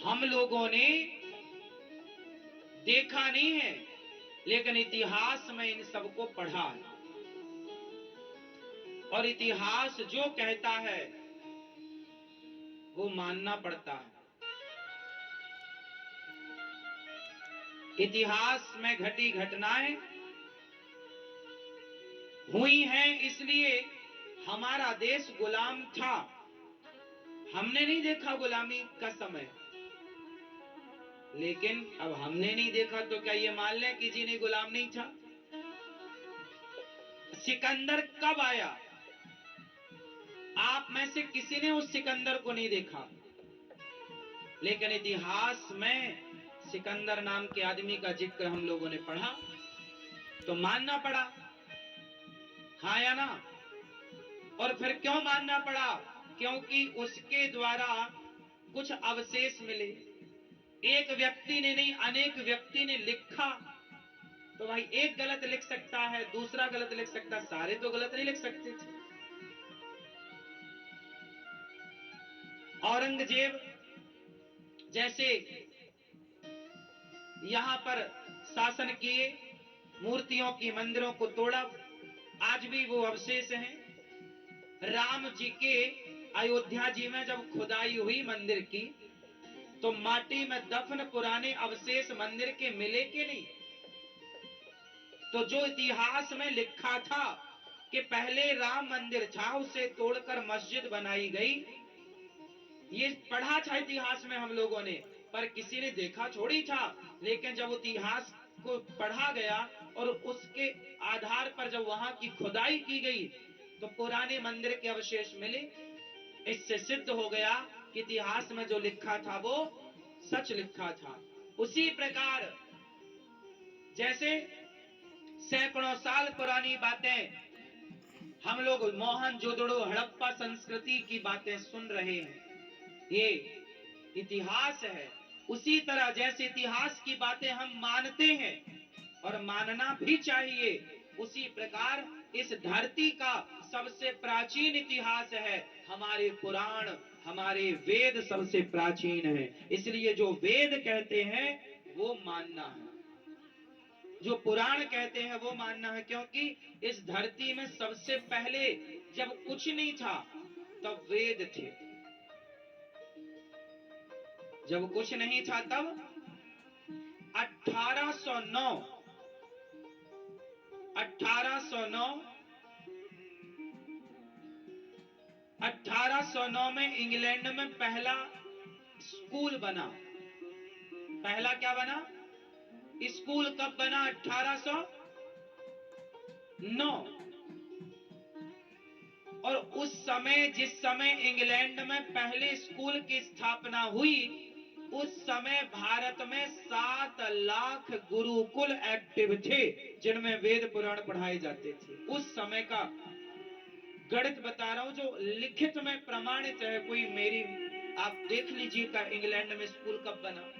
हम लोगों ने देखा नहीं है, लेकिन इतिहास में इन सबको पढ़ा है। और इतिहास जो कहता है वो मानना पड़ता है। इतिहास में घटी घटनाएं हुई हैं, इसलिए हमारा देश गुलाम था। हमने नहीं देखा गुलामी का समय, लेकिन अब हमने नहीं देखा तो क्या ये मान लें कि जी नहीं, गुलाम नहीं था। सिकंदर कब आया? आप में से किसी ने उस सिकंदर को नहीं देखा, लेकिन इतिहास में सिकंदर नाम के आदमी का जिक्र हम लोगों ने पढ़ा तो मानना पड़ा, हाँ या ना? और फिर क्यों मानना पड़ा? क्योंकि उसके द्वारा कुछ अवशेष मिले। एक व्यक्ति ने नहीं, अनेक व्यक्ति ने लिखा तो भाई एक गलत लिख सकता है, दूसरा गलत लिख सकता, सारे तो गलत नहीं लिख सकते थे। औरंगजेब जैसे यहां पर शासन किए, मूर्तियों की मंदिरों को तोड़ा, आज भी वो अवशेष हैं। राम जी के अयोध्या जी में जब खुदाई हुई मंदिर की, तो माटी में दफन पुराने अवशेष मंदिर के मिले कि नहीं? तो जो इतिहास में लिखा था कि पहले राम मंदिर था, उसे तोड़कर मस्जिद बनाई गई, ये पढ़ा था इतिहास में हम लोगों ने, पर किसी ने देखा थोड़ी था। लेकिन जब इतिहास को पढ़ा गया और उसके आधार पर जब वहां की खुदाई की गई तो पुराने मंदिर के अवशेष मिले। इससे सिद्ध हो गया कि इतिहास में जो लिखा था वो सच लिखा था। उसी प्रकार जैसे सैकड़ों साल पुरानी बातें हम लोग मोहनजोदड़ो हड़प्पा संस्कृति की बातें सुन रहे हैं, ये इतिहास है। उसी तरह जैसे इतिहास की बातें हम मानते हैं और मानना भी चाहिए, उसी प्रकार इस धरती का सबसे प्राचीन इतिहास है हमारे पुराण, हमारे वेद सबसे प्राचीन है। इसलिए जो वेद कहते हैं वो मानना है, जो पुराण कहते हैं वो मानना है। क्योंकि इस धरती में सबसे पहले जब कुछ नहीं था तब वेद थे, जब कुछ नहीं था तब 1809 1809 में इंग्लैंड में पहला स्कूल बना। पहला क्या बना? स्कूल कब बना? 1809। और उस समय, जिस समय इंग्लैंड में पहले स्कूल की स्थापना हुई, उस समय भारत में 7 लाख गुरुकुल एक्टिव थे जिनमें वेद पुराण पढ़ाए जाते थे। उस समय का गणित बता रहा हूं, जो लिखित में प्रमाणित है। कोई मेरी आप देख लीजिएगा इंग्लैंड में स्कूल कब बना।